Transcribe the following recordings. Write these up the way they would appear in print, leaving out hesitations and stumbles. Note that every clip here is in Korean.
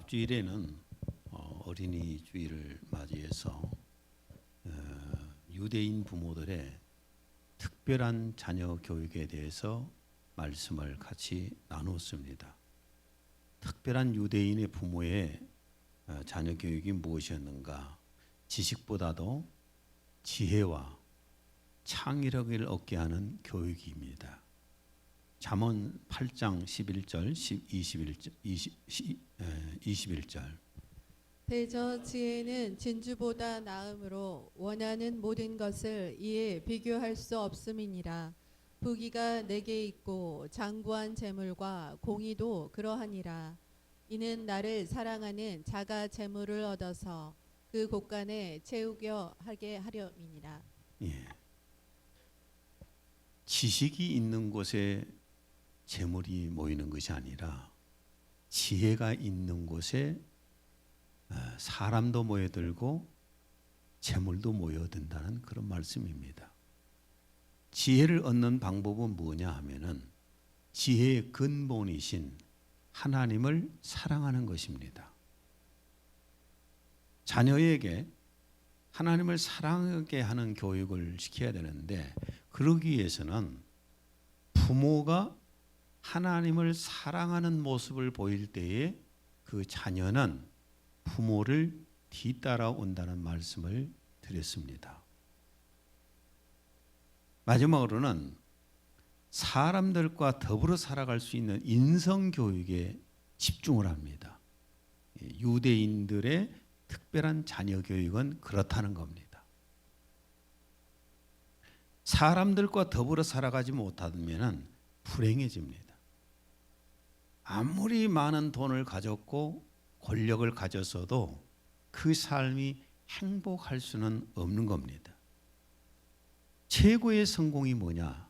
앞주일에는 어린이 주일을 맞이해서 유대인 부모들의 특별한 자녀 교육에 대해서 말씀을 같이 나눴습니다. 특별한 유대인의 부모의 자녀 교육이 무엇이었는가? 지식보다도 지혜와 창의력을 얻게 하는 교육입니다. 잠언 8장 11절, 21절. 대저 지혜는 진주보다 나음으로 원하는 모든 것을 이에 비교할 수 없음이니라. 부귀가 내게 있고 장구한 재물과 공의도 그러하니라. 이는 나를 사랑하는 자가 재물을 얻어서 그 곳간에 채우려 하게 하려니라. 예. 지식이 있는 곳에 재물이 모이는 것이 아니라 지혜가 있는 곳에 사람도 모여들고 재물도 모여든다는 그런 말씀입니다. 지혜를 얻는 방법은 뭐냐 하면은 지혜의 근본이신 하나님을 사랑하는 것입니다. 자녀에게 하나님을 사랑하게 하는 교육을 시켜야 되는데 그러기 위해서는 부모가 하나님을 사랑하는 모습을 보일 때에 그 자녀는 부모를 뒤따라온다는 말씀을 드렸습니다. 마지막으로는 사람들과 더불어 살아갈 수 있는 인성교육에 집중을 합니다. 유대인들의 특별한 자녀 교육은 그렇다는 겁니다. 사람들과 더불어 살아가지 못하면 불행해집니다. 아무리 많은 돈을 가졌고 권력을 가졌어도 그 삶이 행복할 수는 없는 겁니다. 최고의 성공이 뭐냐?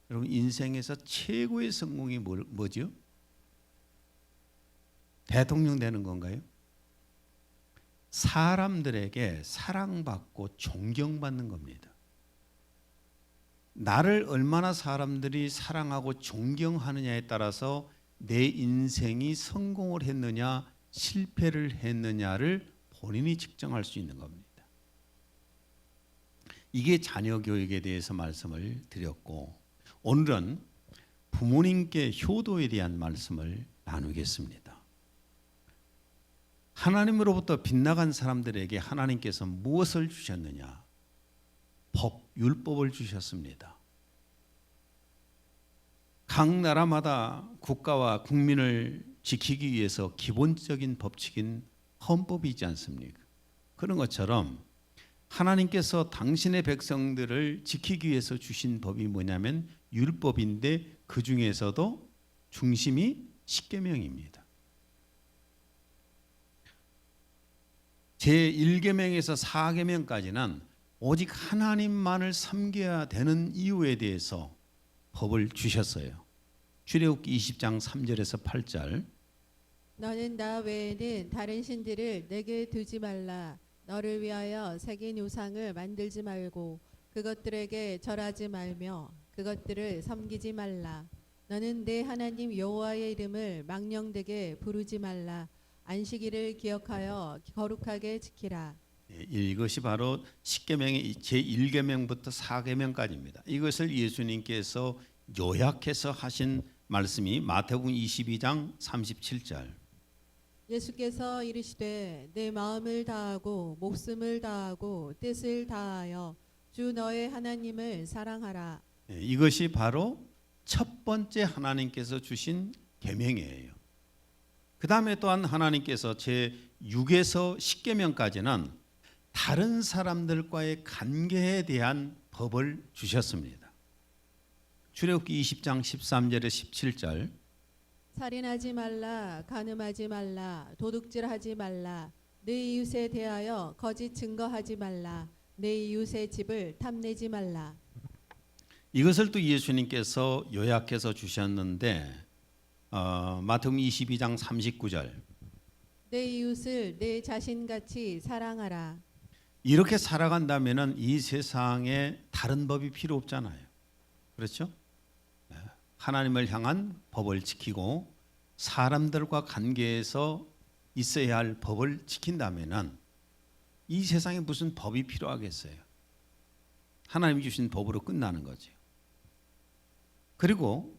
여러분 인생에서 최고의 성공이 뭐죠? 대통령 되는 건가요? 사람들에게 사랑받고 존경받는 겁니다. 나를 얼마나 사람들이 사랑하고 존경하느냐에 따라서 내 인생이 성공을 했느냐 실패를 했느냐를 본인이 측정할 수 있는 겁니다. 이게 자녀 교육에 대해서 말씀을 드렸고 오늘은 부모님께 효도에 대한 말씀을 나누겠습니다. 하나님으로부터 빗나간 사람들에게 하나님께서 무엇을 주셨느냐? 율법을 주셨습니다. 각 나라마다 국가와 국민을 지키기 위해서 기본적인 법칙인 헌법이 있지 않습니까? 그런 것처럼 하나님께서 당신의 백성들을 지키기 위해서 주신 법이 뭐냐면 율법인데 그 중에서도 중심이 십계명입니다. 제1계명에서 4계명까지는 오직 하나님만을 섬겨야 되는 이유에 대해서 법을 주셨어요. 출애굽기 20장 3절에서 8절. 너는 나 외에는 다른 신들을 내게 두지 말라. 너를 위하여 새긴 우상을 만들지 말고 그것들에게 절하지 말며 그것들을 섬기지 말라. 너는 내 하나님 여호와의 이름을 망령되게 부르지 말라. 안식일을 기억하여 거룩하게 지키라. 이것이 바로 십계명의 제1계명부터 4계명까지입니다. 이것을 예수님께서 요약해서 하신 말씀이 마태복음 22장 37절. 예수께서 이르시되 내 마음을 다하고 목숨을 다하고 뜻을 다하여 주 너의 하나님을 사랑하라. 이것이 바로 첫 번째 하나님께서 주신 계명이에요. 그 다음에 또한 하나님께서 제6에서 10계명까지는 다른 사람들과의 관계에 대한 법을 주셨습니다. 출애굽기 20장 13절에 17절. 살인하지 말라, 간음하지 말라, 도둑질하지 말라, 내 이웃에 대하여 거짓 증거하지 말라, 내 이웃의 집을 탐내지 말라. 이것을 또 예수님께서 요약해서 주셨는데 마태복음 22장 39절. 내 이웃을 내 자신같이 사랑하라. 이렇게 살아간다면은 이 세상에 다른 법이 필요 없잖아요. 그렇죠? 하나님을 향한 법을 지키고 사람들과 관계에서 있어야 할 법을 지킨다면은 이 세상에 무슨 법이 필요하겠어요? 하나님이 주신 법으로 끝나는 거죠. 그리고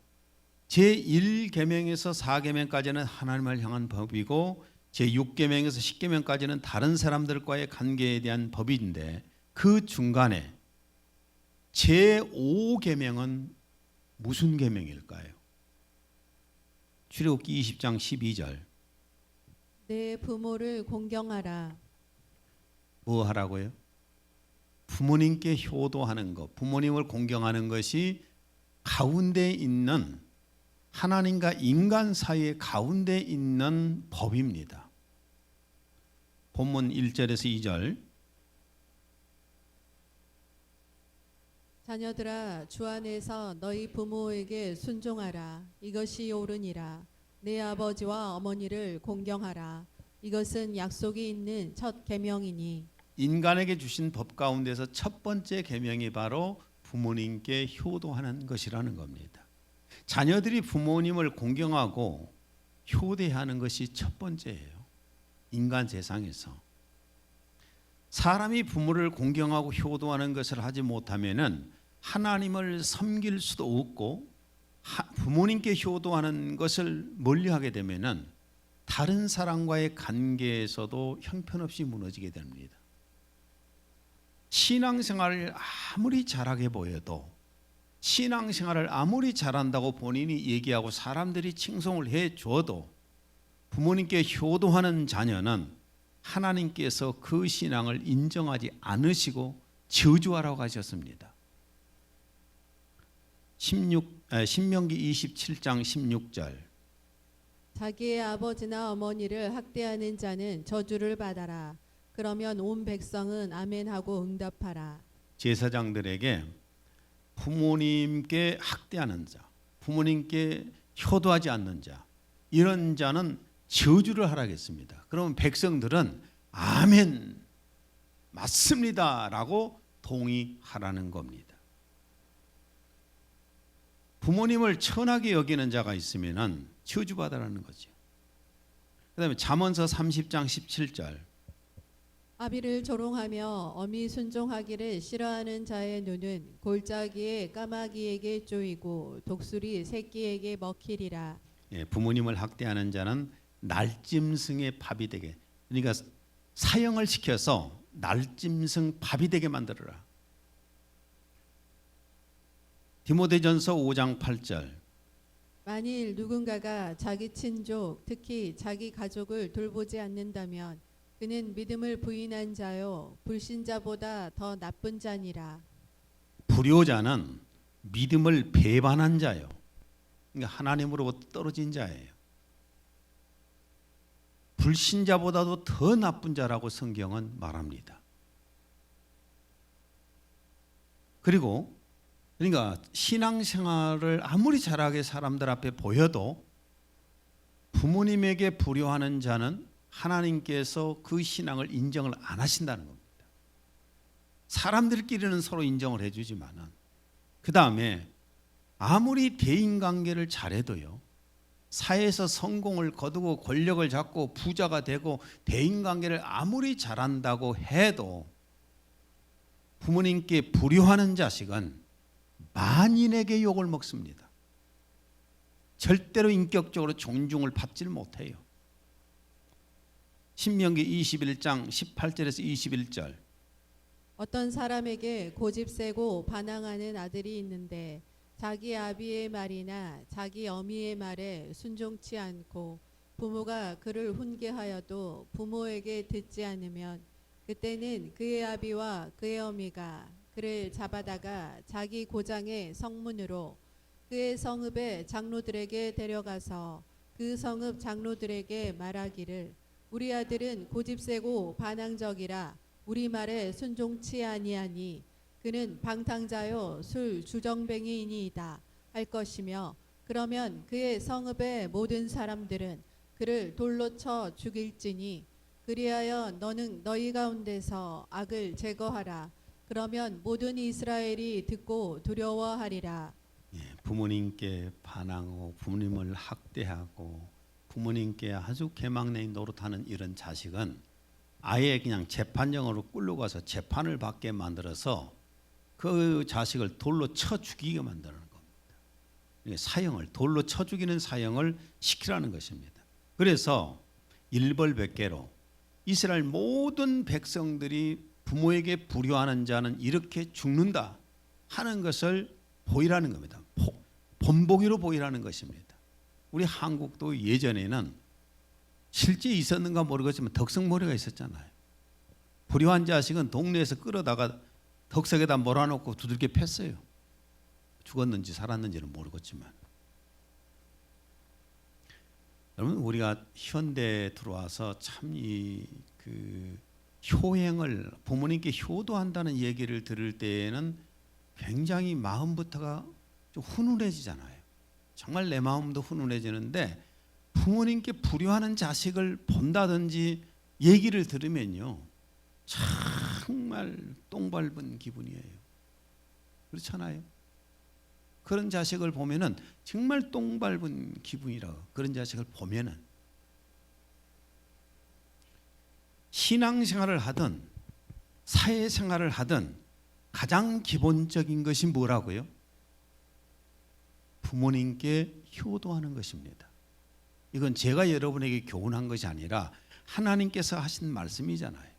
제1계명에서 4계명까지는 하나님을 향한 법이고 제6계명에서 10계명까지는 다른 사람들과의 관계에 대한 법인데 그 중간에 제5계명은 무슨 계명일까요? 출애굽기 20장 12절. 내 부모를 공경하라. 뭐 하라고요? 부모님께 효도하는 것, 부모님을 공경하는 것이 가운데 있는 하나님과 인간 사이의 가운데 있는 법입니다. 본문 1절에서 2절. 자녀들아 주 안에서 너희 부모에게 순종하라. 이것이 옳으니라. 내 아버지와 어머니를 공경하라. 이것은 약속이 있는 첫 계명이니. 인간에게 주신 법 가운데서 첫 번째 계명이 바로 부모님께 효도하는 것이라는 겁니다. 자녀들이 부모님을 공경하고 효대하는 것이 첫 번째예요. 인간 세상에서. 사람이 부모를 공경하고 효도하는 것을 하지 못하면은 하나님을 섬길 수도 없고 부모님께 효도하는 것을 멀리하게 되면은 다른 사람과의 관계에서도 형편없이 무너지게 됩니다. 신앙생활을 아무리 잘하게 보여도 신앙생활을 아무리 잘한다고 본인이 얘기하고 사람들이 칭송을 해줘도 부모님께 효도하는 자녀는 하나님께서 그 신앙을 인정하지 않으시고 저주하라고 하셨습니다. 신명기 27장 16절. 자기의 아버지나 어머니를 학대하는 자는 저주를 받아라. 그러면 온 백성은 아멘하고 응답하라. 제사장들에게 부모님께 학대하는 자, 부모님께 효도하지 않는 자, 이런 자는 저주를 하라겠습니다. 그러면 백성들은 아멘, 맞습니다라고 동의하라는 겁니다. 부모님을 천하게 여기는 자가 있으면 저주받아라는 거죠. 그다음에 잠언서 30장 17절. 아비를 조롱하며 어미 순종하기를 싫어하는 자의 눈은 골짜기에 까마귀에게 쪼이고 독수리 새끼에게 먹히리라. 예, 부모님을 학대하는 자는 날짐승의 밥이 되게, 그러니까 사형을 시켜서 날짐승 밥이 되게 만들어라. 디모데전서 5장 8절. 만일 누군가가 자기 친족, 특히 자기 가족을 돌보지 않는다면 그는 믿음을 부인한 자요 불신자보다 더 나쁜 자니라. 불효자는 믿음을 배반한 자요, 그러니까 하나님으로부터 떨어진 자예요. 불신자보다도 더 나쁜 자라고 성경은 말합니다. 그리고 그러니까 신앙생활을 아무리 잘하게 사람들 앞에 보여도 부모님에게 불효하는 자는 하나님께서 그 신앙을 인정을 안 하신다는 겁니다. 사람들끼리는 서로 인정을 해주지만은 그 다음에 아무리 대인관계를 잘해도요, 사회에서 성공을 거두고 권력을 잡고 부자가 되고 대인관계를 아무리 잘한다고 해도 부모님께 불효하는 자식은 만인에게 욕을 먹습니다. 절대로 인격적으로 존중을 받질 못해요. 신명기 21장 18절에서 21절. 어떤 사람에게 고집세고 반항하는 아들이 있는데 자기 아비의 말이나 자기 어미의 말에 순종치 않고 부모가 그를 훈계하여도 부모에게 듣지 않으면 그때는 그의 아비와 그의 어미가 그를 잡아다가 자기 고장의 성문으로 그의 성읍의 장로들에게 데려가서 그 성읍 장로들에게 말하기를 우리 아들은 고집세고 반항적이라 우리 말에 순종치 아니하니 그는 방탕자요 술 주정뱅이이니이다 할 것이며 그러면 그의 성읍의 모든 사람들은 그를 돌로 쳐 죽일지니 그리하여 너는 너희 가운데서 악을 제거하라. 그러면 모든 이스라엘이 듣고 두려워하리라. 부모님께 반항하고 부모님을 학대하고 부모님께 아주 개막내이 노릇하는 이런 자식은 아예 그냥 재판정으로 끌고 가서 재판을 받게 만들어서 그 자식을 돌로 쳐 죽이게 만드는 겁니다. 사형을 돌로 쳐 죽이는 사형을 시키라는 것입니다. 그래서 일벌백계로 이스라엘 모든 백성들이 부모에게 불효하는 자는 이렇게 죽는다 하는 것을 보이라는 겁니다. 본보기로 보이라는 것입니다. 우리 한국도 예전에는 실제 있었는가 모르겠지만 덕성머리가 있었잖아요. 불효한 자식은 동네에서 끌어다가 덕석에다 몰아놓고 두들겨 팼어요. 죽었는지 살았는지는 모르겠지만. 여러분, 우리가 현대에 들어와서 참 그 효행을 부모님께 효도한다는 얘기를 들을 때에는 굉장히 마음부터가 좀 훈훈해지잖아요. 정말 내 마음도 훈훈해지는데 부모님께 불효하는 자식을 본다든지 얘기를 들으면요, 정말 똥 밟은 기분이에요. 그렇잖아요. 그런 자식을 보면은 정말 똥 밟은 기분이라고. 그런 자식을 보면은 신앙생활을 하든 사회생활을 하든 가장 기본적인 것이 뭐라고요? 부모님께 효도하는 것입니다. 이건 제가 여러분에게 교훈한 것이 아니라 하나님께서 하신 말씀이잖아요.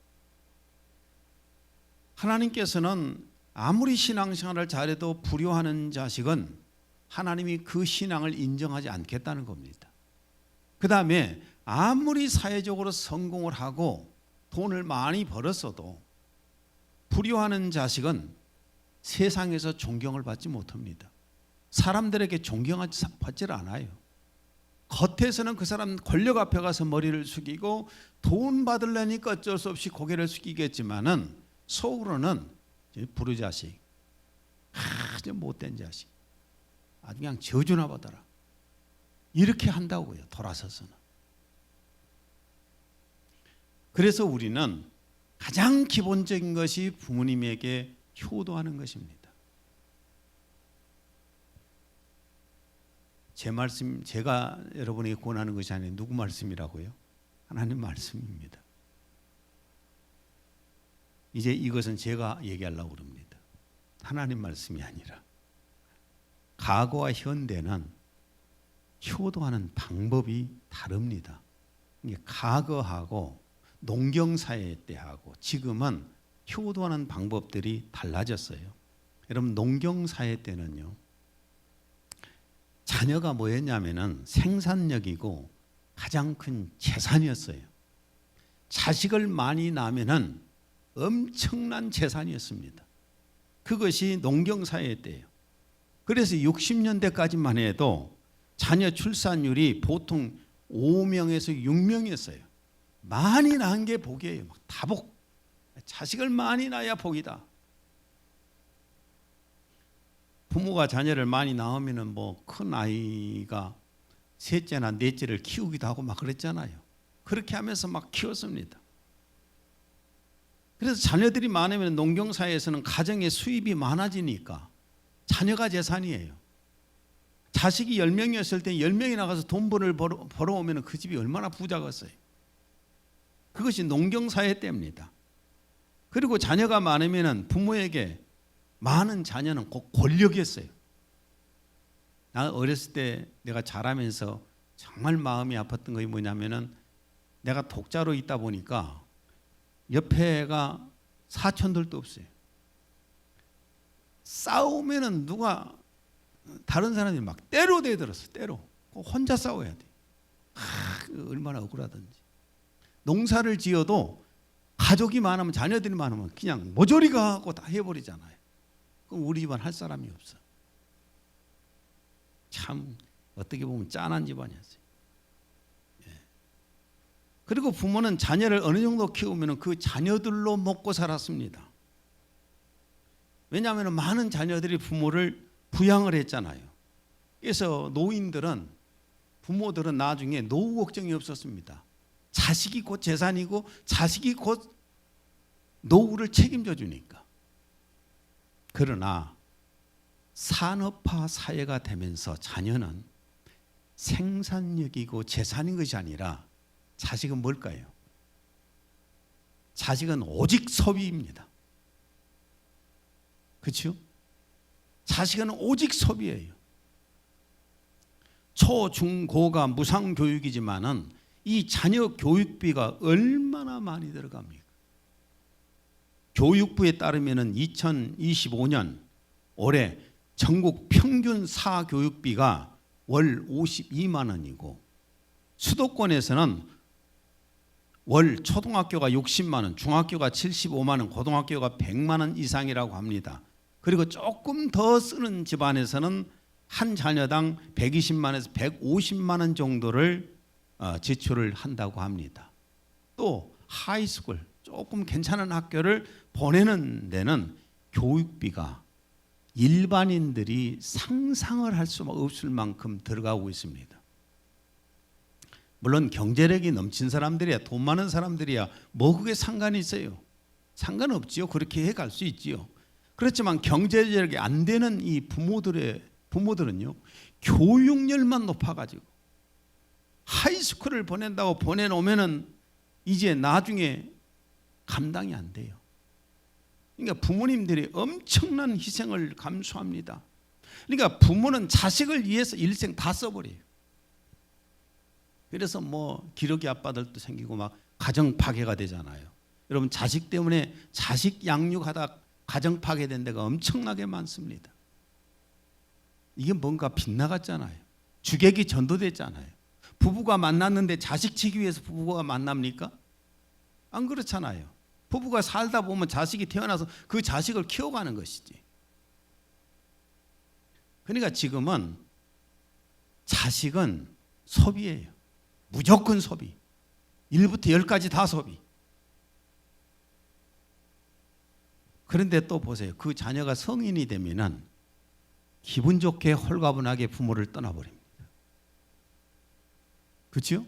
하나님께서는 아무리 신앙생활을 잘해도 불효하는 자식은 하나님이 그 신앙을 인정하지 않겠다는 겁니다. 그 다음에 아무리 사회적으로 성공을 하고 돈을 많이 벌었어도 불효하는 자식은 세상에서 존경을 받지 못합니다. 사람들에게 존경받지 않아요. 겉에서는 그 사람 권력 앞에 가서 머리를 숙이고 돈 받으려니까 어쩔 수 없이 고개를 숙이겠지만은 속으로는 불효자식, 아주 못된 자식, 아주 그냥 저주나 받아라, 이렇게 한다고요. 돌아서서는. 그래서 우리는 가장 기본적인 것이 부모님에게 효도하는 것입니다. 제 말씀, 제가 여러분에게 권하는 것이 아니라 누구 말씀이라고요? 하나님 말씀입니다. 이제 이것은 제가 얘기하려고 합니다. 하나님 말씀이 아니라. 과거와 현대는 효도하는 방법이 다릅니다. 과거하고 농경사회 때하고 지금은 효도하는 방법들이 달라졌어요. 여러분, 농경사회 때는요, 자녀가 뭐였냐면은 생산력이고 가장 큰 재산이었어요. 자식을 많이 낳으면은 엄청난 재산이었습니다. 그것이 농경사회 때예요. 그래서 60년대까지만 해도 자녀 출산율이 보통 5명에서 6명이었어요. 많이 낳은 게 복이에요. 막 다복. 자식을 많이 낳아야 복이다. 부모가 자녀를 많이 낳으면은 뭐 큰 아이가 셋째나 넷째를 키우기도 하고 막 그랬잖아요. 그렇게 하면서 막 키웠습니다. 그래서 자녀들이 많으면 농경사회에서는 가정의 수입이 많아지니까 자녀가 재산이에요. 자식이 10명이었을 때 10명이 나가서 돈 벌어오면 그 집이 얼마나 부자겠어요. 그것이 농경사회 때입니다. 그리고 자녀가 많으면 부모에게 많은 자녀는 곧 권력이었어요. 나 어렸을 때 내가 자라면서 정말 마음이 아팠던 것이 뭐냐면은 내가 독자로 있다 보니까 옆에가 사촌들도 없어요. 싸우면은 누가 다른 사람이 막 때로 대들었어. 때로. 혼자 싸워야 돼. 얼마나 억울하든지. 농사를 지어도 가족이 많으면, 자녀들이 많으면 그냥 모조리가 하고 다 해버리잖아요. 그럼 우리 집안 할 사람이 없어. 참 어떻게 보면 짠한 집안이었어요. 그리고 부모는 자녀를 어느 정도 키우면 그 자녀들로 먹고 살았습니다. 왜냐하면 많은 자녀들이 부모를 부양을 했잖아요. 그래서 노인들은, 부모들은 나중에 노후 걱정이 없었습니다. 자식이 곧 재산이고 자식이 곧 노후를 책임져 주니까. 그러나 산업화 사회가 되면서 자녀는 생산력이고 재산인 것이 아니라 자식은 뭘까요? 자식은 오직 소비입니다. 그렇죠? 자식은 오직 소비예요. 초, 중, 고가 무상 교육이지만은 이 자녀 교육비가 얼마나 많이 들어갑니까? 교육부에 따르면은 2025년 올해 전국 평균 사교육비가 월 52만 원이고 수도권에서는 월 초등학교가 60만 원, 중학교가 75만 원, 고등학교가 100만 원 이상이라고 합니다. 그리고 조금 더 쓰는 집안에서는 한 자녀당 120만에서 150만 원 정도를 지출을 한다고 합니다. 또 하이스쿨 조금 괜찮은 학교를 보내는 데는 교육비가 일반인들이 상상을 할 수 없을 만큼 들어가고 있습니다. 물론 경제력이 넘친 사람들이야, 돈 많은 사람들이야 뭐 그게 상관이 있어요? 상관없지요. 그렇게 해갈 수 있지요. 그렇지만 경제력이 안 되는 이 부모들은요, 교육열만 높아가지고 하이스쿨을 보낸다고 보내놓으면은 이제 나중에 감당이 안 돼요. 그러니까 부모님들이 엄청난 희생을 감수합니다. 그러니까 부모는 자식을 위해서 일생 다 써버려요. 그래서 뭐 기러기 아빠들도 생기고 막 가정 파괴가 되잖아요. 여러분 자식 때문에 자식 양육하다 가정 파괴된 데가 엄청나게 많습니다. 이게 뭔가 빗나갔잖아요. 주객이 전도됐잖아요. 부부가 만났는데 자식 치기 위해서 부부가 만납니까? 안 그렇잖아요. 부부가 살다 보면 자식이 태어나서 그 자식을 키워가는 것이지. 그러니까 지금은 자식은 소비예요. 무조건 소비. 1부터 10까지 다 소비. 그런데 또 보세요. 그 자녀가 성인이 되면은 기분 좋게 홀가분하게 부모를 떠나버립니다. 그렇죠?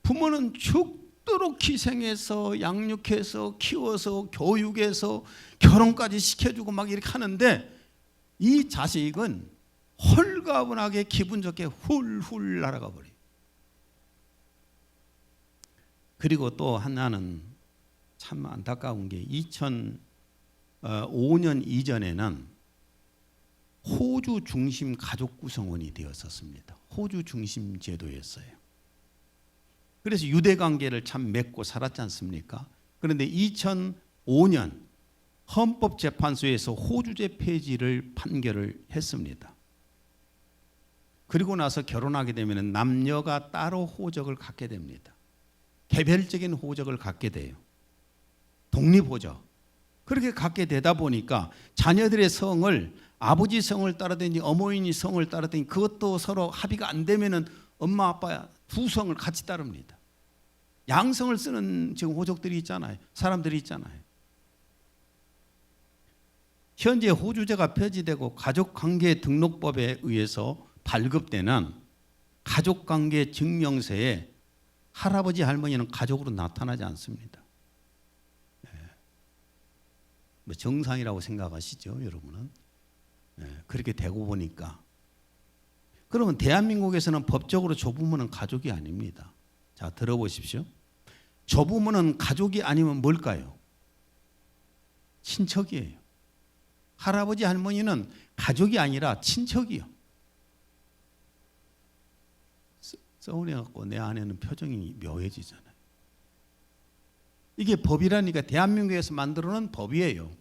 부모는 죽도록 희생해서 양육해서 키워서 교육해서 결혼까지 시켜주고 막 이렇게 하는데 이 자식은 홀가분하게 기분 좋게 훌훌 날아가 버려요. 그리고 또 하나는 참 안타까운 게 2005년 이전에는 호주 중심 가족 구성원이 되었었습니다. 호주 중심 제도였어요. 그래서 유대 관계를 참 맺고 살았지 않습니까? 그런데 2005년 헌법재판소에서 호주제 폐지를 판결을 했습니다. 그리고 나서 결혼하게 되면 남녀가 따로 호적을 갖게 됩니다. 개별적인 호적을 갖게 돼요. 독립호적. 그렇게 갖게 되다 보니까 자녀들의 성을 아버지 성을 따르든지 어머니 성을 따르든지 그것도 서로 합의가 안 되면은 엄마 아빠 두 성을 같이 따릅니다. 양성을 쓰는 지금 호적들이 있잖아요. 사람들이 있잖아요. 현재 호주제가 폐지되고 가족관계 등록법에 의해서 발급되는 가족관계 증명서에 할아버지 할머니는 가족으로 나타나지 않습니다. 뭐 정상이라고 생각하시죠, 여러분은? 그렇게 되고 보니까 그러면 대한민국에서는 법적으로 조부모는 가족이 아닙니다. 자, 들어보십시오. 조부모는 가족이 아니면 뭘까요? 친척이에요. 할아버지 할머니는 가족이 아니라 친척이요. 서운해갖고 내 안에는 표정이 묘해지잖아요. 이게 법이라니까 대한민국에서 만들어놓은 법이에요.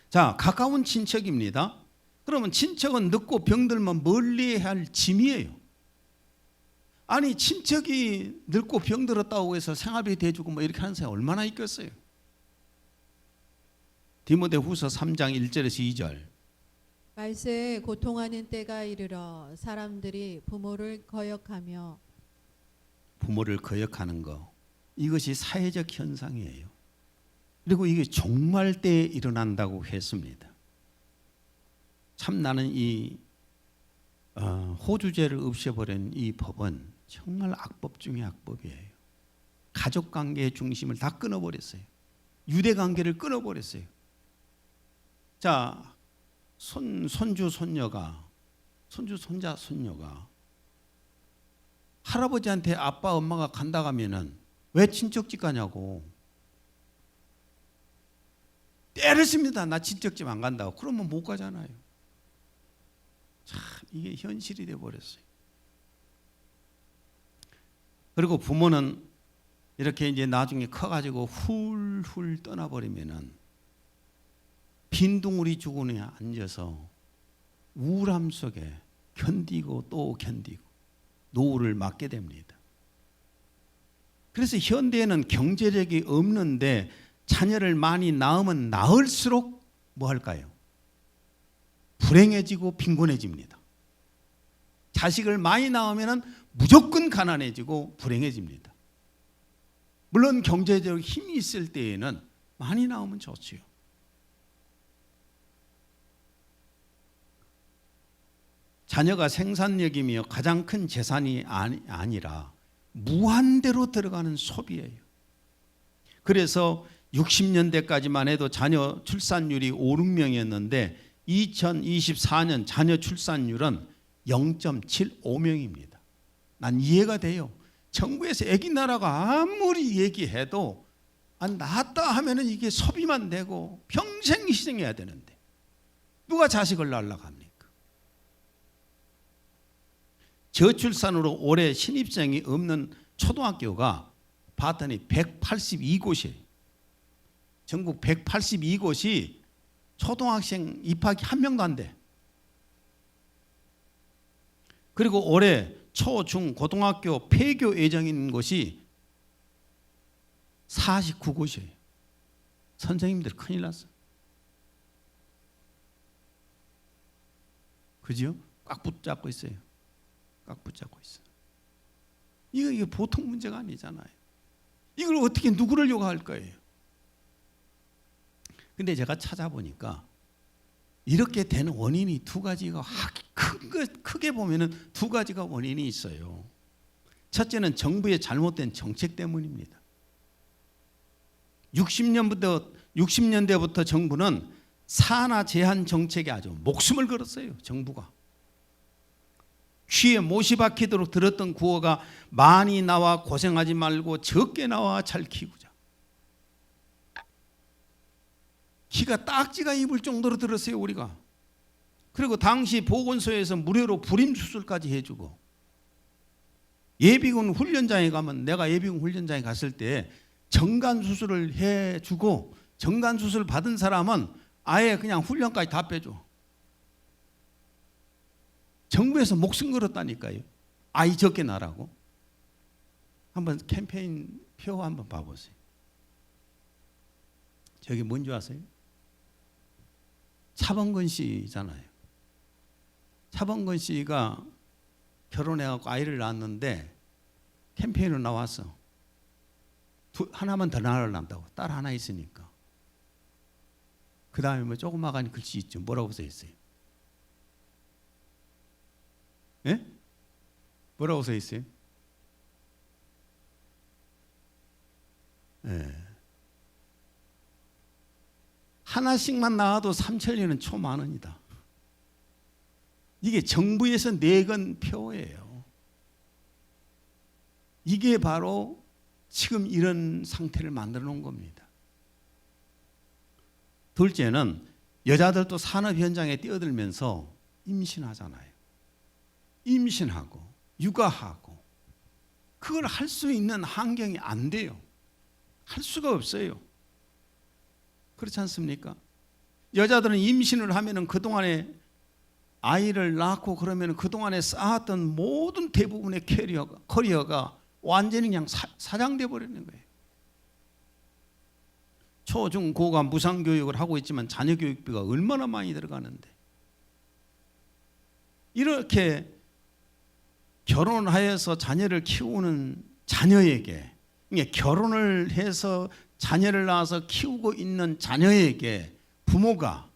자, 가까운 친척입니다. 그러면 친척은 늙고 병들면 멀리해야 할 짐이에요. 아니 친척이 늙고 병들었다고 해서 생활비 대주고 뭐 이렇게 하는 사람이 얼마나 있겠어요. 디모데후서 3장 1절에서 2절. 말세에 고통하는 때가 이르러 사람들이 부모를 거역하며 부모를 거역하는 거, 이것이 사회적 현상이에요. 그리고 이게 종말 때에 일어난다고 했습니다. 참 나는 이 호주제를 없애버린 이 법은 정말 악법 중의 악법이에요. 가족관계의 중심을 다 끊어버렸어요. 유대관계를 끊어버렸어요. 자, 손주 손녀가 손주, 손자, 손녀가 할아버지한테 아빠, 엄마가 간다 하면은 왜 친척집 가냐고. 때를 씁니다. 나 친척집 안 간다고. 그러면 못 가잖아요. 참 이게 현실이 돼버렸어요. 그리고 부모는 이렇게 이제 나중에 커가지고 훌훌 떠나버리면은 빈둥우리 주군에 앉아서 우울함 속에 견디고 또 견디고 노후를 맞게 됩니다. 그래서 현대에는 경제력이 없는데 자녀를 많이 낳으면 낳을수록 뭐 할까요? 불행해지고 빈곤해집니다. 자식을 많이 낳으면 무조건 가난해지고 불행해집니다. 물론 경제적 힘이 있을 때에는 많이 낳으면 좋지요. 자녀가 생산력이며 가장 큰 재산이 아니라 무한대로 들어가는 소비예요. 그래서 60년대까지만 해도 자녀 출산율이 5, 6명이었는데 2024년 자녀 출산율은 0.75명입니다. 난 이해가 돼요. 정부에서 아기 나라가 아무리 얘기해도 낳았다 하면은 이게 소비만 되고 평생 희생해야 되는데 누가 자식을 낳으려고 합니까? 저출산으로 올해 신입생이 없는 초등학교가 봤더니 182곳이에요. 전국 182곳이 초등학생 입학이 한 명도 안 돼. 그리고 올해 초, 중, 고등학교 폐교 예정인 곳이 49곳이에요. 선생님들 큰일 났어요. 그죠? 꽉 붙잡고 있어요. 꽉 붙잡고 있어요. 이게 보통 문제가 아니잖아요. 이걸 어떻게 누구를 요구할 거예요? 근데 제가 찾아보니까 이렇게 되는 원인이 두 가지가 크게 보면은 두 가지가 원인이 있어요. 첫째는 정부의 잘못된 정책 때문입니다. 60년대부터 정부는 산하 제한 정책에 아주 목숨을 걸었어요. 정부가. 귀에 못이 박히도록 들었던 구호가 많이 나와 고생하지 말고 적게 나와 잘 키우자. 키가 딱지가 입을 정도로 들었어요, 우리가. 그리고 당시 보건소에서 무료로 불임 수술까지 해주고, 예비군 훈련장에 가면, 내가 예비군 훈련장에 갔을 때 정관 수술을 해주고, 정관 수술 받은 사람은 아예 그냥 훈련까지 다 빼줘. 정부에서 목숨 걸었다니까요. 아이 적게 나라고. 한번 캠페인 표 한번 봐보세요. 저기 뭔지 아세요? 차범근 씨잖아요. 차범근 씨가 결혼해갖고 아이를 낳았는데 캠페인으로 나왔어. 하나만 더 낳으란다고. 딸 하나 있으니까. 그 다음에 뭐 조그마한 글씨 있죠. 뭐라고 써 있어요? 예? 뭐라고 써 있어요? 예. 하나씩만 나와도 3천리는 초만원이다. 이게 정부에서 내건 표예요. 이게 바로 지금 이런 상태를 만들어 놓은 겁니다. 둘째는 여자들도 산업 현장에 뛰어들면서 임신하잖아요. 임신하고 육아하고 그걸 할 수 있는 환경이 안 돼요. 할 수가 없어요. 그렇지 않습니까? 여자들은 임신을 하면은 그동안에 아이를 낳고 그러면 그동안에 쌓았던 모든 대부분의 커리어가 완전히 그냥 사장돼 버리는 거예요. 초, 중, 고가 무상교육을 하고 있지만 자녀 교육비가 얼마나 많이 들어가는데 이렇게 결혼하여서 자녀를 키우는 자녀에게 결혼을 해서 자녀를 낳아서 키우고 있는 자녀에게 부모가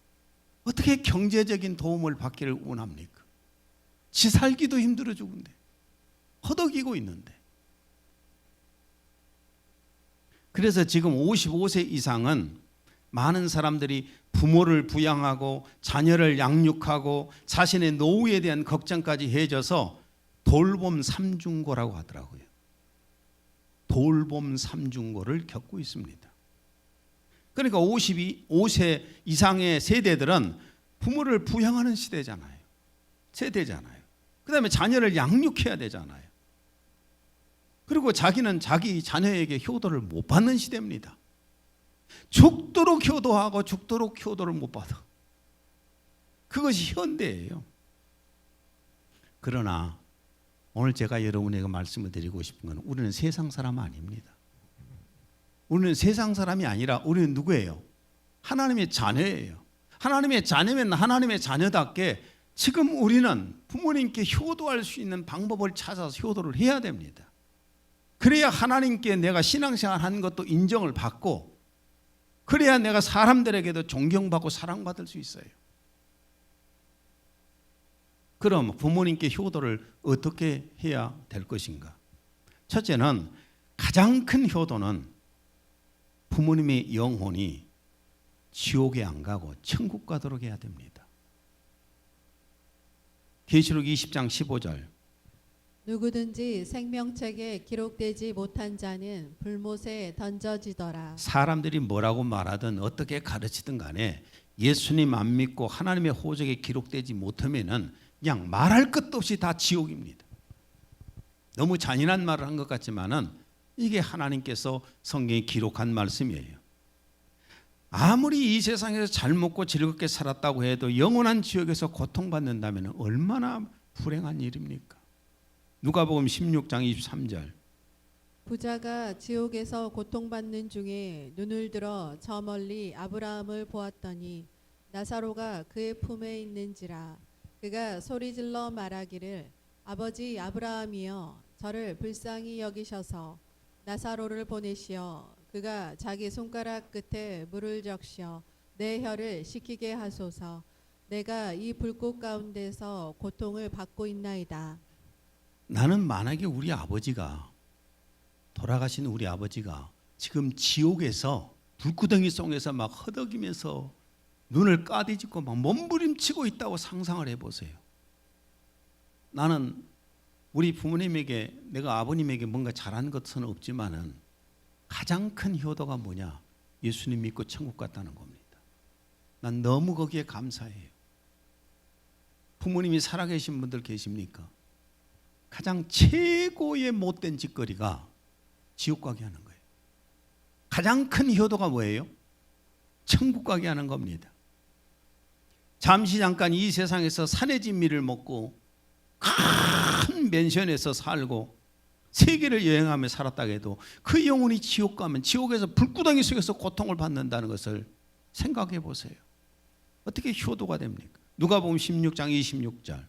어떻게 경제적인 도움을 받기를 원합니까? 지 살기도 힘들어 죽은데 허덕이고 있는데. 그래서 지금 55세 이상은 많은 사람들이 부모를 부양하고 자녀를 양육하고 자신의 노후에 대한 걱정까지 해줘서 돌봄 삼중고라고 하더라고요. 돌봄 삼중고를 겪고 있습니다. 그러니까 55세 이상의 세대들은 부모를 부양하는 세대잖아요. 그 다음에 자녀를 양육해야 되잖아요. 그리고 자기는 자기 자녀에게 효도를 못 받는 시대입니다. 죽도록 효도하고 죽도록 효도를 못 받아. 그것이 현대예요. 그러나 오늘 제가 여러분에게 말씀을 드리고 싶은 것은 우리는 세상 사람 아닙니다. 우리는 세상 사람이 아니라 우리는 누구예요? 하나님의 자녀예요. 하나님의 자녀면 하나님의 자녀답게 지금 우리는 부모님께 효도할 수 있는 방법을 찾아서 효도를 해야 됩니다. 그래야 하나님께 내가 신앙생활 한 것도 인정을 받고, 그래야 내가 사람들에게도 존경받고 사랑받을 수 있어요. 그럼 부모님께 효도를 어떻게 해야 될 것인가? 첫째는, 가장 큰 효도는 부모님의 영혼이 지옥에 안 가고 천국 가도록 해야 됩니다. 계시록 20장 15절. 누구든지 생명책에 기록되지 못한 자는 불못에 던져지더라. 사람들이 뭐라고 말하든 어떻게 가르치든 간에 예수님 안 믿고 하나님의 호적에 기록되지 못하면은 그냥 말할 것도 없이 다 지옥입니다. 너무 잔인한 말을 한 것 같지만은 이게 하나님께서 성경에 기록한 말씀이에요. 아무리 이 세상에서 잘 먹고 즐겁게 살았다고 해도 영원한 지옥에서 고통받는다면 얼마나 불행한 일입니까? 누가복음 16장 23절. 부자가 지옥에서 고통받는 중에 눈을 들어 저 멀리 아브라함을 보았더니 나사로가 그의 품에 있는지라. 그가 소리질러 말하기를 아버지 아브라함이여 저를 불쌍히 여기셔서 나사로를 보내시어 그가 자기 손가락 끝에 물을 적셔 내 혀를 식히게 하소서. 내가 이 불꽃 가운데서 고통을 받고 있나이다. 나는 만약에 우리 아버지가, 돌아가신 우리 아버지가 지금 지옥에서 불구덩이 속에서 막 허덕이면서 눈을 까디짓고 막 몸부림치고 있다고 상상을 해보세요. 나는 우리 부모님에게, 내가 아버님에게 뭔가 잘한 것은 없지만은 가장 큰 효도가 뭐냐? 예수님 믿고 천국 갔다는 겁니다. 난 너무 거기에 감사해요. 부모님이 살아계신 분들 계십니까? 가장 최고의 못된 짓거리가 지옥 가게 하는 거예요. 가장 큰 효도가 뭐예요? 천국 가게 하는 겁니다. 잠시 잠깐 이 세상에서 산의 진미를 먹고 큰 맨션에서 살고 세계를 여행하며 살았다고 해도 그 영혼이 지옥 가면 지옥에서 불구덩이 속에서 고통을 받는다는 것을 생각해 보세요. 어떻게 효도가 됩니까? 누가복음 16장 26절.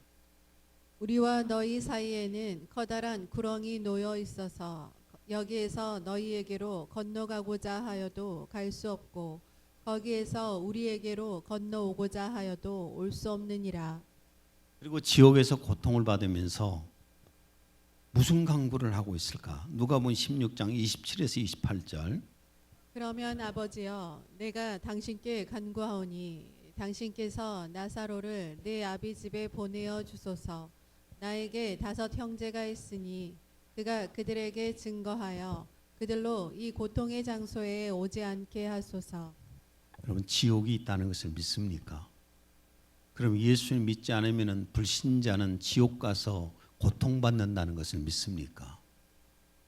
우리와 너희 사이에는 커다란 구렁이 놓여 있어서 여기에서 너희에게로 건너가고자 하여도 갈 수 없고 거기에서 우리에게로 건너오고자 하여도 올 수 없느니라. 그리고 지옥에서 고통을 받으면서 무슨 강구를 하고 있을까? 누가복음 16장 27에서 28절. 그러면 아버지여 내가 당신께 간구하오니 당신께서 나사로를 내 아비 집에 보내어 주소서. 나에게 5 형제가 있으니 그가 그들에게 증거하여 그들로 이 고통의 장소에 오지 않게 하소서. 여러분, 지옥이 있다는 것을 믿습니까? 그럼 예수님 믿지 않으면 불신자는 지옥 가서 고통받는다는 것을 믿습니까?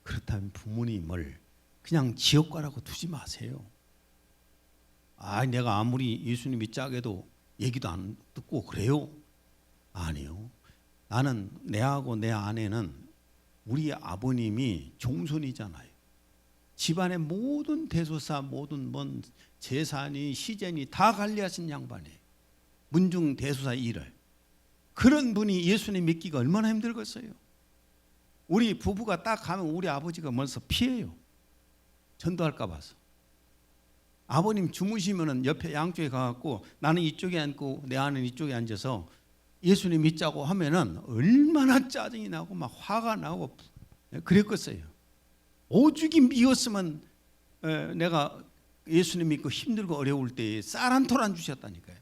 그렇다면 부모님을 그냥 지옥 가라고 두지 마세요. 내가 아무리 예수님 믿자고 해도 얘기도 안 듣고 그래요? 아니요. 나는, 내하고 내 아내는 우리 아버님이 종손이잖아요. 집안의 모든 대소사, 모든 뭔 재산이 시전이 다 관리하신 양반이에요. 문중 대소사 일을. 그런 분이 예수님 믿기가 얼마나 힘들겠어요. 우리 부부가 딱 가면 우리 아버지가 먼저 피해요. 전도할까 봐서. 아버님 주무시면은 옆에 양쪽에 가갖고 나는 이쪽에 앉고 내 아내는 이쪽에 앉아서 예수님 믿자고 하면은 얼마나 짜증이 나고 막 화가 나고 그랬겠어요. 오죽이 미웠으면 내가 예수님 믿고 힘들고 어려울 때에 쌀 한 톨 안 주셨다니까요.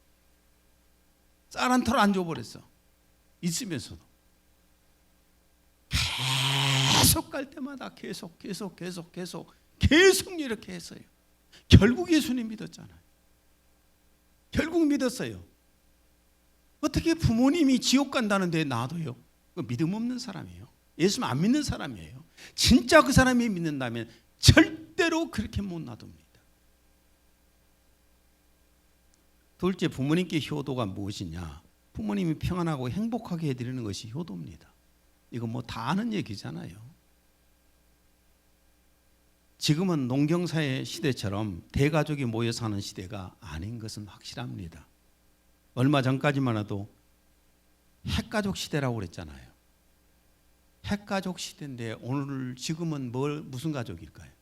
쌀 한 톨 안 줘버렸어. 있으면서도 계속 갈 때마다 계속 이렇게 했어요. 결국 예수님 믿었잖아요. 결국 믿었어요. 어떻게 부모님이 지옥 간다는데 놔둬요? 그 믿음 없는 사람이에요. 예수 안 믿는 사람이에요. 진짜 그 사람이 믿는다면 절대로 그렇게 못 놔둡니다. 둘째, 부모님께 효도가 무엇이냐? 부모님이 평안하고 행복하게 해드리는 것이 효도입니다. 이거 뭐 다 아는 얘기잖아요. 지금은 농경사회 시대처럼 대가족이 모여 사는 시대가 아닌 것은 확실합니다. 얼마 전까지만 해도 핵가족 시대라고 그랬잖아요. 핵가족 시대인데 오늘 지금은 무슨 가족일까요?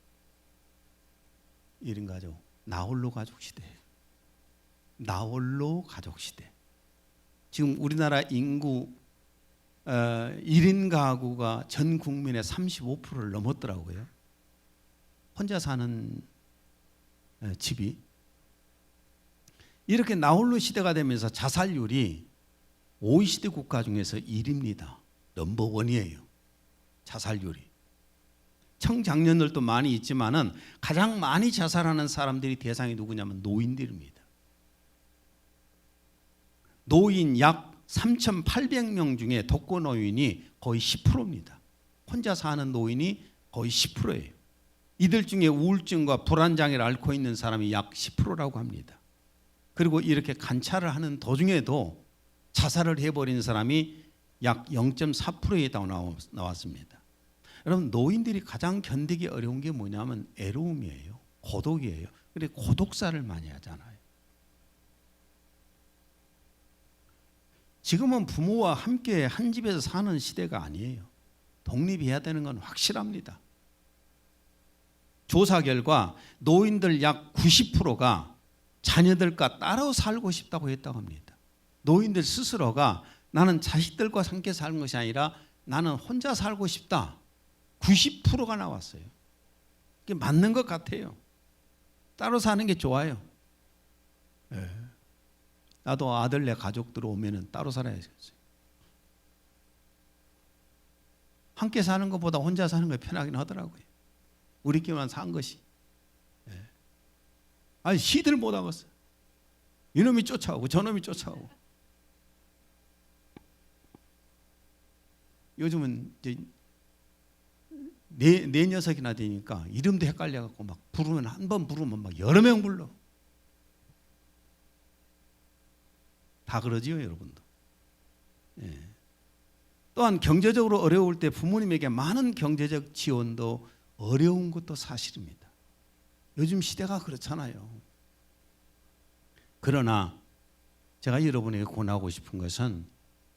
1인 가족, 나홀로 가족 시대예요. 나홀로 가족 시대. 지금 우리나라 인구 1인 가구가 전 국민의 35%를 넘었더라고요. 혼자 사는 집이. 이렇게 나홀로 시대가 되면서 자살률이 OECD 국가 중에서 1위입니다. 넘버원이에요. 자살률이. 청장년들도 많이 있지만은 가장 많이 자살하는 사람들이 대상이 누구냐면 노인들입니다. 노인 약 3,800명 중에 독거노인이 거의 10%입니다. 혼자 사는 노인이 거의 10%예요. 이들 중에 우울증과 불안장애를 앓고 있는 사람이 약 10%라고 합니다. 그리고 이렇게 관찰을 하는 도중에도 자살을 해버린 사람이 약 0.4%에 나왔습니다. 여러분, 노인들이 가장 견디기 어려운 게 뭐냐면 애로움이에요. 고독이에요. 그래서 고독사를 많이 하잖아요. 지금은 부모와 함께 한 집에서 사는 시대가 아니에요. 독립해야 되는 건 확실합니다. 조사 결과 노인들 약 90%가 자녀들과 따로 살고 싶다고 했다고 합니다. 노인들 스스로가 나는 자식들과 함께 사는 것이 아니라 나는 혼자 살고 싶다. 90%가 나왔어요. 그게 맞는 것 같아요. 따로 사는 게 좋아요. 네. 나도 아들네 가족들 오면은 따로 살아야겠어요. 함께 사는 것보다 혼자 사는 게 편하긴 하더라고요. 우리끼리만 산 것이. 네. 아니 시들 못 하겠어요. 이놈이 쫓아오고 저놈이 쫓아오고. 요즘은 이제 네 녀석이나 되니까 이름도 헷갈려갖고 막 부르면 한 번 부르면 막 여러 명 불러. 다 그러지요, 여러분도. 예. 또한 경제적으로 어려울 때 부모님에게 많은 경제적 지원도 어려운 것도 사실입니다. 요즘 시대가 그렇잖아요. 그러나 제가 여러분에게 권하고 싶은 것은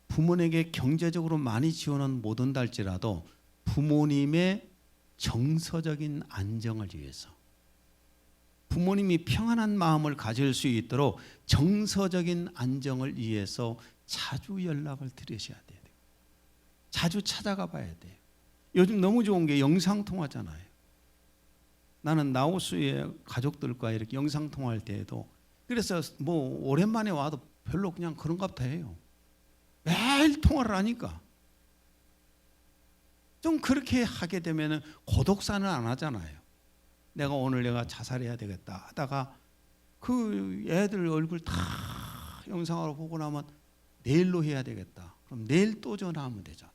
부모님에게 경제적으로 많이 지원은 못 온다 할지라도 부모님의 정서적인 안정을 위해서 부모님이 평안한 마음을 가질 수 있도록 정서적인 안정을 위해서 자주 연락을 드리셔야 돼요. 자주 찾아가 봐야 돼요. 요즘 너무 좋은 게 영상통화잖아요. 나는 라오스의 가족들과 이렇게 영상통화할 때에도 그래서 뭐 오랜만에 와도 별로 그냥 그런갑다 해요. 매일 통화를 하니까. 좀 그렇게 하게 되면 고독사는 안 하잖아요. 내가 자살해야 되겠다 하다가 그 애들 얼굴 다 영상으로 보고 나면 내일로 해야 되겠다. 그럼 내일 또 전화하면 되잖아요.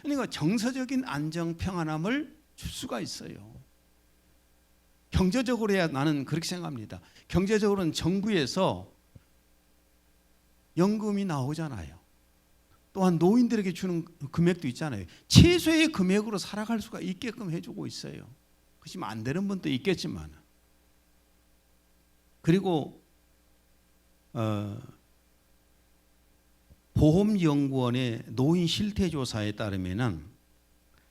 그러니까 정서적인 안정, 평안함을 줄 수가 있어요. 경제적으로야 나는 그렇게 생각합니다. 경제적으로는 정부에서 연금이 나오잖아요. 또한 노인들에게 주는 금액도 있잖아요. 최소의 금액으로 살아갈 수가 있게끔 해주고 있어요. 그것이 안 되는 분도 있겠지만. 그리고 보험연구원의 노인 실태조사에 따르면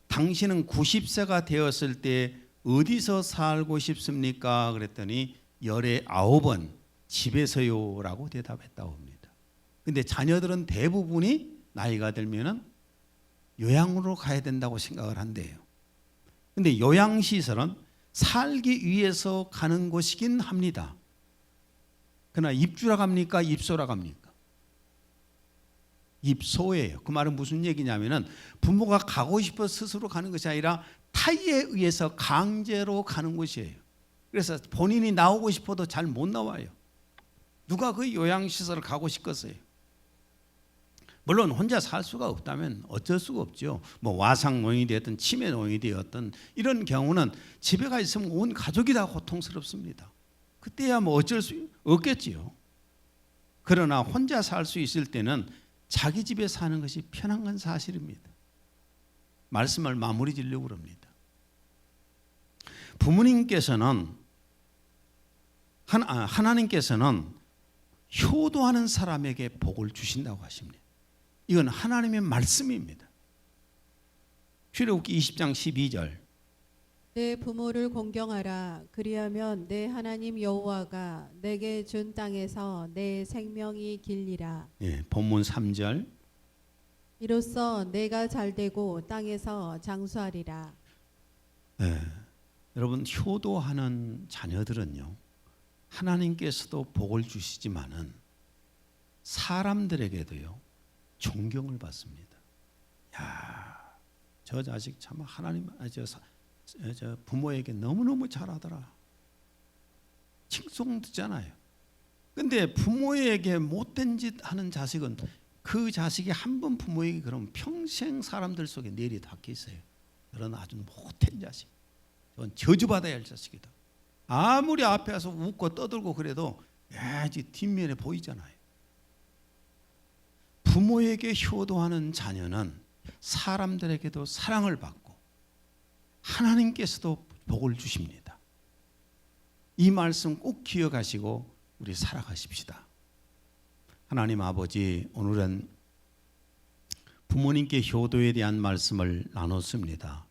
당신은 90세가 되었을 때 어디서 살고 싶습니까? 그랬더니 열에 9번 집에서요 라고 대답했다고 합니다. 근데 자녀들은 대부분이 나이가 들면은 요양으로 가야 된다고 생각을 한대요. 근데 요양시설은 살기 위해서 가는 곳이긴 합니다. 그러나 입주라 갑니까? 입소라 갑니까? 입소예요. 그 말은 무슨 얘기냐면은 부모가 가고 싶어 스스로 가는 것이 아니라 타의에 의해서 강제로 가는 곳이에요. 그래서 본인이 나오고 싶어도 잘 못 나와요. 누가 그 요양시설을 가고 싶겠어요? 물론 혼자 살 수가 없다면 어쩔 수가 없죠. 뭐 와상노인이 되었든 치매노인이 되었든 이런 경우는 집에 가 있으면 온 가족이 다 고통스럽습니다. 그때야 뭐 어쩔 수 없겠지요. 그러나 혼자 살 수 있을 때는 자기 집에 사는 것이 편한 건 사실입니다. 말씀을 마무리 지려고 합니다. 부모님께서는 하나님께서는 효도하는 사람에게 복을 주신다고 하십니다. 이건 하나님의 말씀입니다. 출애굽기 20장 12절. 내 부모를 공경하라. 그리하면 내 하나님 여호와가 내게 준 땅에서 내 생명이 길리라. 예, 본문 3절. 이로써 내가 잘되고 땅에서 장수하리라. 예, 여러분 효도하는 자녀들은요 하나님께서도 복을 주시지만은 사람들에게도요 존경을 받습니다. 야, 저 자식 참 하나님 저 부모에게 너무너무 잘하더라. 칭송 듣잖아요. 근데 부모에게 못된 짓 하는 자식은 그 자식이 한 번 부모에게 그러면 평생 사람들 속에 내리 닫혀 있어요. 그런 아주 못된 자식. 저건 저주받아야 할 자식이다. 아무리 앞에 와서 웃고 떠들고 그래도 야지 뒷면에 보이잖아요. 부모에게 효도하는 자녀는 사람들에게도 사랑을 받고 하나님께서도 복을 주십니다. 이 말씀 꼭 기억하시고 우리 살아가십시다. 하나님 아버지, 오늘은 부모님께 효도에 대한 말씀을 나눴습니다.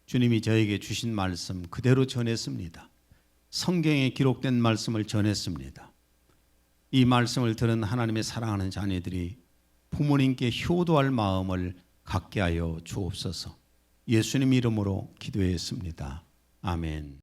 주님이 저에게 주신 말씀 그대로 전했습니다. 성경에 기록된 말씀을 전했습니다. 이 말씀을 들은 하나님의 사랑하는 자녀들이 부모님께 효도할 마음을 갖게 하여 주옵소서. 예수님 이름으로 기도했습니다. 아멘.